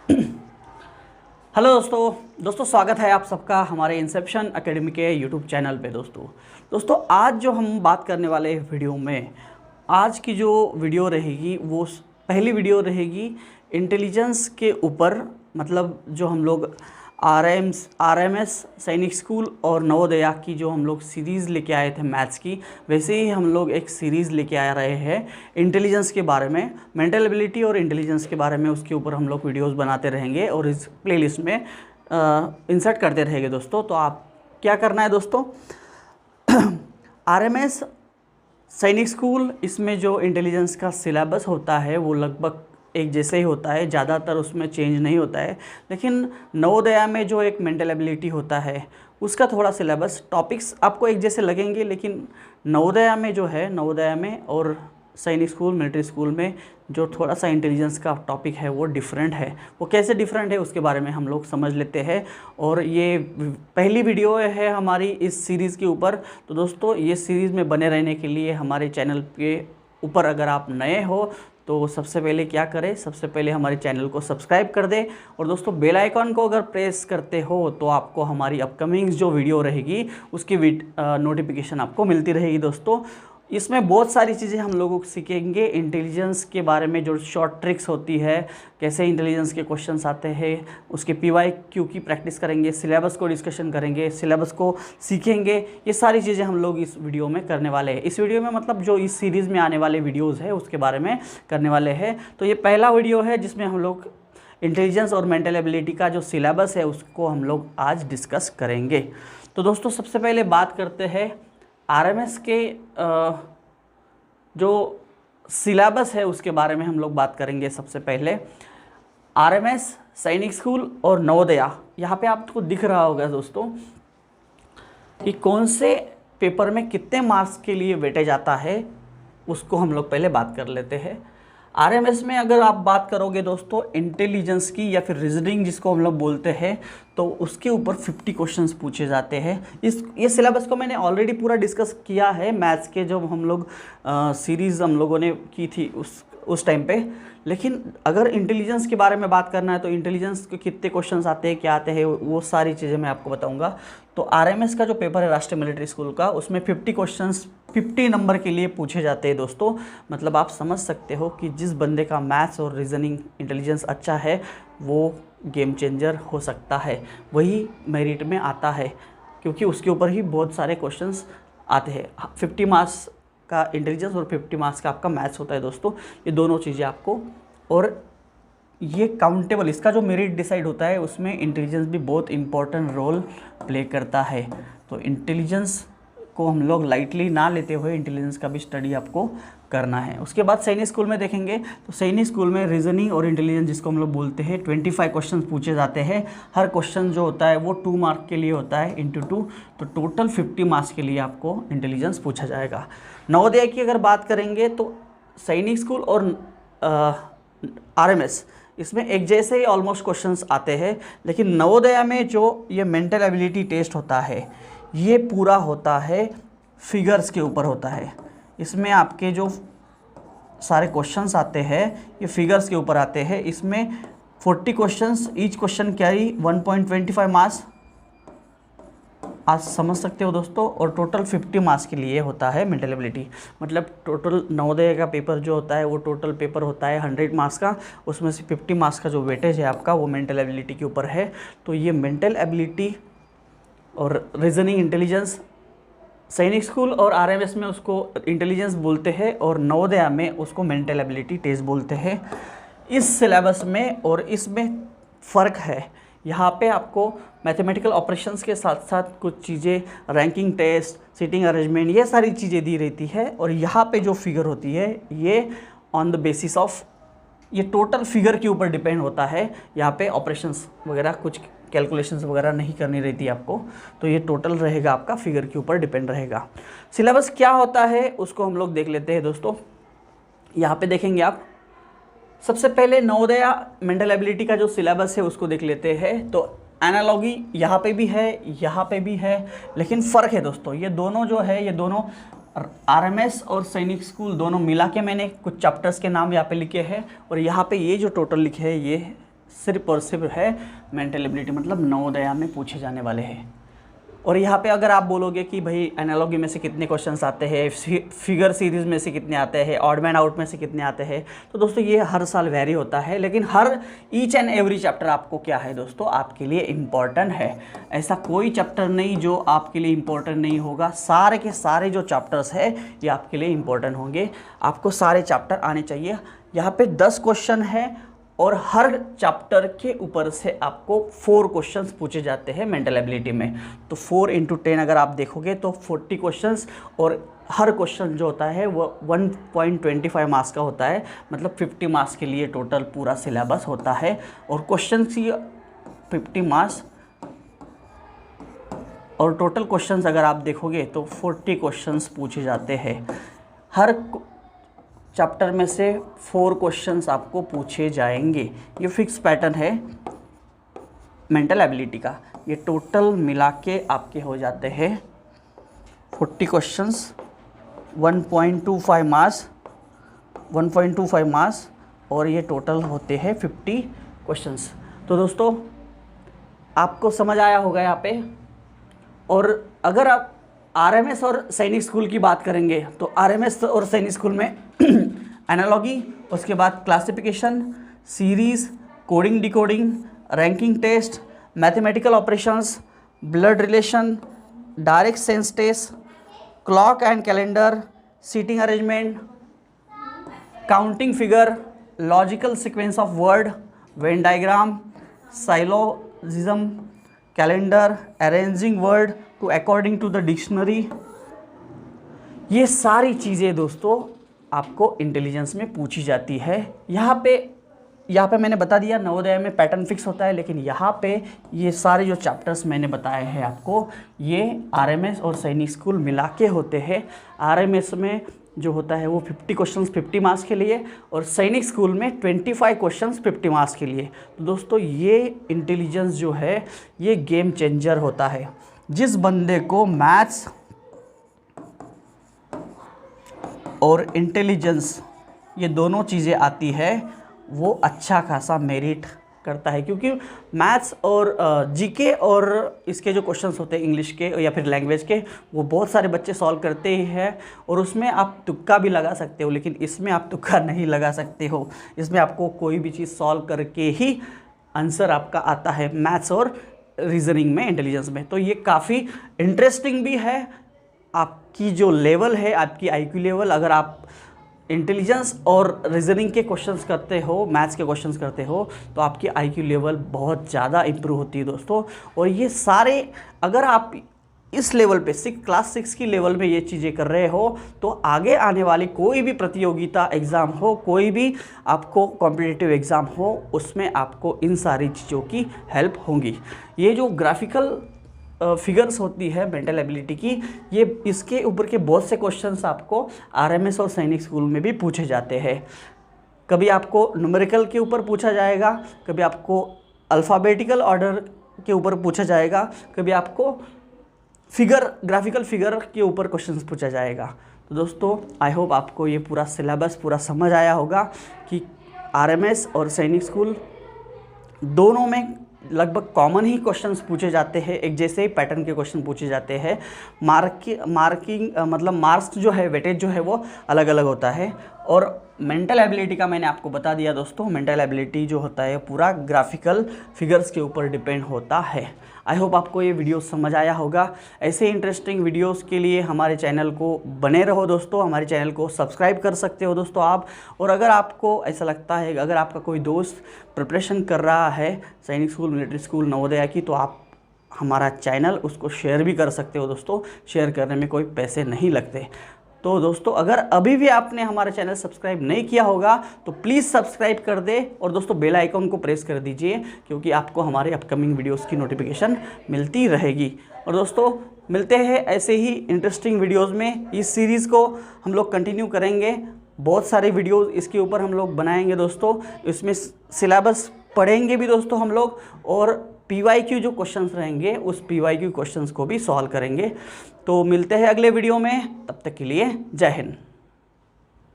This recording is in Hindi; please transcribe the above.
हेलो दोस्तों स्वागत है आप सबका हमारे इंसेप्शन एकेडमी के यूट्यूब चैनल पे। दोस्तों आज जो हम बात करने वाले हैं वीडियो में, आज की जो वीडियो रहेगी वो पहली वीडियो रहेगी इंटेलिजेंस के ऊपर। मतलब जो हम लोग आरएमएस सैनिक स्कूल और नवोदया की जो हम लोग सीरीज़ लेके आए थे मैथ्स की, वैसे ही हम लोग एक सीरीज़ लेके आ रहे हैं इंटेलिजेंस के बारे में, मेंटल एबिलिटी और इंटेलिजेंस के बारे में। उसके ऊपर हम लोग वीडियोस बनाते रहेंगे और इस प्लेलिस्ट में इंसर्ट करते रहेंगे दोस्तों। तो आप क्या करना है दोस्तों, आरएमएस सैनिक स्कूल, इसमें जो इंटेलिजेंस का सिलेबस होता है वो लगभग एक जैसे ही होता है, ज़्यादातर उसमें चेंज नहीं होता है। लेकिन नवोदया में जो एक मेंटल एबिलिटी होता है उसका थोड़ा सिलेबस, टॉपिक्स आपको एक जैसे लगेंगे, लेकिन नवोदया में जो है, नवोदया में और सैनिक स्कूल मिलिट्री स्कूल में जो थोड़ा सा इंटेलिजेंस का टॉपिक है वो डिफरेंट है। वो कैसे डिफरेंट है उसके बारे में हम लोग समझ लेते हैं। और ये पहली वीडियो है हमारी इस सीरीज़ के ऊपर। तो दोस्तों ये सीरीज़ में बने रहने के लिए हमारे चैनल के ऊपर अगर आप नए हो तो सबसे पहले क्या करें, सबसे पहले हमारे चैनल को सब्सक्राइब कर दें। और दोस्तों बेल आइकॉन को अगर प्रेस करते हो तो आपको हमारी अपकमिंग जो वीडियो रहेगी उसकी नोटिफिकेशन आपको मिलती रहेगी। दोस्तों इसमें बहुत सारी चीज़ें हम लोगों को सीखेंगे इंटेलिजेंस के बारे में, जो शॉर्ट ट्रिक्स होती है, कैसे इंटेलिजेंस के क्वेश्चंस आते हैं, उसके PYQ की प्रैक्टिस करेंगे, सिलेबस को डिस्कशन करेंगे, सिलेबस को सीखेंगे। ये सारी चीज़ें हम लोग इस वीडियो में करने वाले हैं। इस वीडियो में मतलब जो इस सीरीज़ में आने वाले वीडियोज़ है उसके बारे में करने वाले हैं। तो ये पहला वीडियो है जिसमें हम लोग इंटेलिजेंस और मेंटल एबिलिटी का जो सिलेबस है उसको हम लोग आज डिस्कस करेंगे। तो दोस्तों सबसे पहले बात करते हैं आरएमएस के जो सिलेबस है उसके बारे में हम लोग बात करेंगे। सबसे पहले आरएमएस सैनिक स्कूल और नवोदया, यहाँ पे आपको दिख रहा होगा दोस्तों कि कौन से पेपर में कितने मार्क्स के लिए वेटेज आता है, उसको हम लोग पहले बात कर लेते हैं। आरएमएस में अगर आप बात करोगे दोस्तों इंटेलिजेंस की या फिर रीजनिंग जिसको हम लोग बोलते हैं, तो उसके ऊपर 50 क्वेश्चंस पूछे जाते हैं। ये सिलेबस को मैंने ऑलरेडी पूरा डिस्कस किया है मैथ्स के, जब हम लोग सीरीज़ हम लोगों ने की थी उस टाइम पे। लेकिन अगर इंटेलिजेंस के बारे में बात करना है तो इंटेलिजेंस के कितने क्वेश्चंस आते हैं, क्या आते हैं, वो सारी चीज़ें मैं आपको बताऊंगा। तो आरएमएस का जो पेपर है राष्ट्रीय मिलिट्री स्कूल का, उसमें 50 क्वेश्चंस 50 नंबर के लिए पूछे जाते हैं दोस्तों। मतलब आप समझ सकते हो कि जिस बंदे का मैथ्स और रीजनिंग इंटेलिजेंस अच्छा है वो गेम चेंजर हो सकता है, वही मेरिट में आता है, क्योंकि उसके ऊपर ही बहुत सारे क्वेश्चंस आते हैं। 50 मार्क्स का इंटेलिजेंस और 50 मार्क्स का आपका मैथ्स होता है दोस्तों, ये दोनों चीज़ें आपको। और ये काउंटेबल, इसका जो मेरिट डिसाइड होता है उसमें इंटेलिजेंस भी बहुत इंपॉर्टेंट रोल प्ले करता है। तो इंटेलिजेंस को हम लोग लाइटली ना लेते हुए इंटेलिजेंस का भी स्टडी आपको करना है। उसके बाद सैनिक स्कूल में देखेंगे तो सैनिक स्कूल में रीजनिंग और इंटेलिजेंस जिसको हम लोग बोलते हैं 25 क्वेश्चन पूछे जाते हैं। हर क्वेश्चन जो होता है वो 2 मार्क के लिए होता है, इंटू 2, तो टोटल 50 मार्क्स के लिए आपको इंटेलिजेंस पूछा जाएगा। नवोदया की अगर बात करेंगे तो सैनिक स्कूल और आरएमएस, इसमें एक जैसे ही ऑलमोस्ट क्वेश्चंस आते हैं। लेकिन नवोदया में जो ये मेंटल एबिलिटी टेस्ट होता है ये पूरा होता है फिगर्स के ऊपर होता है। इसमें आपके जो सारे क्वेश्चंस आते हैं ये फिगर्स के ऊपर आते हैं। इसमें 40 questions, each question carry 1.25 marks, आज समझ सकते हो दोस्तों। और टोटल 50 मार्क्स के लिए होता है मेंटल एबिलिटी। मतलब टोटल नवोदय का पेपर जो होता है वो टोटल पेपर होता है 100 मार्क्स का, उसमें से 50 मार्क्स का जो वेटेज है आपका वो मेंटल एबिलिटी के ऊपर है। तो ये मेंटल एबिलिटी और रीजनिंग इंटेलिजेंस सैनिक स्कूल और आरएमएस में उसको इंटेलिजेंस बोलते हैं और नवोदया में उसको मेंटल एबिलिटी टेस्ट बोलते हैं। इस सिलेबस में और इसमें फ़र्क है, यहाँ पे आपको मैथमेटिकल ऑपरेशंस के साथ साथ कुछ चीज़ें, रैंकिंग टेस्ट, सीटिंग अरेंजमेंट, ये सारी चीज़ें दी रहती है। और यहाँ पे जो फिगर होती है ये ऑन द बेसिस ऑफ, ये टोटल फिगर के ऊपर डिपेंड होता है। यहाँ पे ऑपरेशंस वगैरह कुछ कैलकुलेशंस वगैरह नहीं करनी रहती आपको, तो ये टोटल रहेगा आपका फिगर के ऊपर डिपेंड रहेगा। सिलेबस क्या होता है उसको हम लोग देख लेते हैं दोस्तों। यहाँ पे देखेंगे आप, सबसे पहले नवोदया मेंटल एबिलिटी का जो सिलेबस है उसको देख लेते हैं। तो एनालॉगी यहाँ पे भी है, यहाँ पे भी है, लेकिन फ़र्क है दोस्तों। ये दोनों जो है, ये दोनों आरएमएस और सैनिक स्कूल दोनों मिला के मैंने कुछ चैप्टर्स के नाम यहाँ पे लिखे हैं, और यहाँ पे ये जो टोटल लिखे हैं ये सिर्फ और सिर्फ है मेंटल एबिलिटी, मतलब नवोदया में पूछे जाने वाले हैं। और यहाँ पे अगर आप बोलोगे कि भाई एनालॉगी में से कितने क्वेश्चंस आते हैं, फिगर सीरीज़ में से कितने आते हैं, ऑड मैन आउट में से कितने आते हैं, तो दोस्तों ये हर साल वेरी होता है, लेकिन हर ईच एंड एवरी चैप्टर आपको क्या है दोस्तों, आपके लिए इम्पॉर्टेंट है। ऐसा कोई चैप्टर नहीं जो आपके लिए इम्पोर्टेंट नहीं होगा। सारे के सारे जो चैप्टर्स है ये आपके लिए इम्पोर्टेंट होंगे। आपको सारे चैप्टर आने चाहिए। यहाँ पे 10 क्वेश्चन है और हर चैप्टर के ऊपर से आपको 4 क्वेश्चंस पूछे जाते हैं मेंटल एबिलिटी में। तो 4 × 10 अगर आप देखोगे तो 40 क्वेश्चंस, और हर क्वेश्चन जो होता है वो 1.25 मार्क्स का होता है, मतलब 50 मार्क्स के लिए टोटल पूरा सिलेबस होता है। और क्वेश्चन की 50 मार्क्स और टोटल क्वेश्चंस अगर आप देखोगे तो 40 क्वेश्चंस पूछे जाते हैं। हर चैप्टर में से 4 क्वेश्चंस आपको पूछे जाएंगे। ये फिक्स पैटर्न है मेंटल एबिलिटी का। ये टोटल मिला के आपके हो जाते हैं 40 क्वेश्चंस, 1.25 मार्क्स, और ये टोटल होते हैं 50 क्वेश्चंस। तो दोस्तों आपको समझ आया होगा यहाँ पे। और अगर आप आरएमएस और सैनिक स्कूल की बात करेंगे तो आरएमएस और सैनिक स्कूल में एनालॉगी, उसके बाद classification, series, coding decoding, ranking test, mathematical operations, blood relation, direct sense test, clock and calendar, seating arrangement, counting figure, logical sequence of word, venn diagram, syllogism, calendar, arranging word to according to the dictionary, ये सारी चीज़ें दोस्तों आपको इंटेलिजेंस में पूछी जाती है। यहाँ पे मैंने बता दिया नवोदय में पैटर्न फिक्स होता है, लेकिन यहाँ पे ये सारे जो चैप्टर्स मैंने बताए हैं आपको, ये आरएमएस और सैनिक स्कूल मिला के होते हैं। आरएमएस में जो होता है वो 50 क्वेश्चंस 50 मार्क्स के लिए, और सैनिक स्कूल में 25 क्वेश्चंस 50 मार्क्स के लिए। तो दोस्तों ये इंटेलिजेंस जो है ये गेम चेंजर होता है। जिस बंदे को मैथ्स और इंटेलिजेंस ये दोनों चीज़ें आती है वो अच्छा खासा मेरिट करता है, क्योंकि मैथ्स और जीके और इसके जो क्वेश्चंस होते हैं इंग्लिश के या फिर लैंग्वेज के, वो बहुत सारे बच्चे सॉल्व करते ही हैं, और उसमें आप तुक्का भी लगा सकते हो, लेकिन इसमें आप तुक्का नहीं लगा सकते हो। इसमें आपको कोई भी चीज़ सॉल्व करके ही आंसर आपका आता है, मैथ्स और रीजनिंग में, इंटेलिजेंस में। तो ये काफ़ी इंटरेस्टिंग भी है। आपकी जो लेवल है, आपकी आईक्यू लेवल, अगर आप इंटेलिजेंस और रीजनिंग के क्वेश्चंस करते हो, मैथ्स के क्वेश्चंस करते हो, तो आपकी आईक्यू लेवल बहुत ज़्यादा इम्प्रूव होती है दोस्तों। और ये सारे अगर आप इस लेवल पे क्लास 6 की लेवल में ये चीज़ें कर रहे हो, तो आगे आने वाली कोई भी प्रतियोगिता एग्ज़ाम हो, कोई भी आपको कॉम्पिटिटिव एग्ज़ाम हो, उसमें आपको इन सारी चीज़ों की हेल्प होगी। ये जो ग्राफिकल फिगर्स होती है मेंटल एबिलिटी की, ये इसके ऊपर के बहुत से क्वेश्चंस आपको आरएमएस और सैनिक स्कूल में भी पूछे जाते हैं। कभी आपको न्यूमेरिकल के ऊपर पूछा जाएगा, कभी आपको अल्फ़ाबेटिकल ऑर्डर के ऊपर पूछा जाएगा, कभी आपको ग्राफिकल फिगर के ऊपर क्वेश्चंस पूछा जाएगा। तो दोस्तों आई होप आपको ये पूरा सिलेबस पूरा समझ आया होगा कि आरएमएस और सैनिक स्कूल दोनों में लगभग कॉमन ही क्वेश्चंस पूछे जाते हैं, एक जैसे ही पैटर्न के क्वेश्चन पूछे जाते हैं। मार्किंग मतलब मार्क्स जो है, वेटेज जो है वो अलग अलग होता है। और मेंटल एबिलिटी का मैंने आपको बता दिया दोस्तों, मेंटल एबिलिटी जो होता है पूरा ग्राफिकल फिगर्स के ऊपर डिपेंड होता है। आई होप आपको ये वीडियो समझ आया होगा। ऐसे इंटरेस्टिंग वीडियोस के लिए हमारे चैनल को बने रहो दोस्तों, हमारे चैनल को सब्सक्राइब कर सकते हो दोस्तों आप। और अगर आपको ऐसा लगता है, अगर आपका कोई दोस्त प्रिपरेशन कर रहा है सैनिक स्कूल, मिलिट्री स्कूल, नवोदया की, तो आप हमारा चैनल उसको शेयर भी कर सकते हो दोस्तों। शेयर करने में कोई पैसे नहीं लगते। तो दोस्तों अगर अभी भी आपने हमारा चैनल सब्सक्राइब नहीं किया होगा तो प्लीज़ सब्सक्राइब कर दे, और दोस्तों बेल आइकन को प्रेस कर दीजिए, क्योंकि आपको हमारे अपकमिंग वीडियोस की नोटिफिकेशन मिलती रहेगी। और दोस्तों मिलते हैं ऐसे ही इंटरेस्टिंग वीडियोस में। इस सीरीज़ को हम लोग कंटिन्यू करेंगे, बहुत सारे वीडियोस इसके ऊपर हम लोग बनाएंगे दोस्तों। इसमें सिलेबस पढ़ेंगे भी दोस्तों हम लोग, और PYQ जो क्वेश्चंस रहेंगे उस PYQ क्वेश्चंस को भी सॉल्व करेंगे। तो मिलते हैं अगले वीडियो में, तब तक के लिए जय हिंद।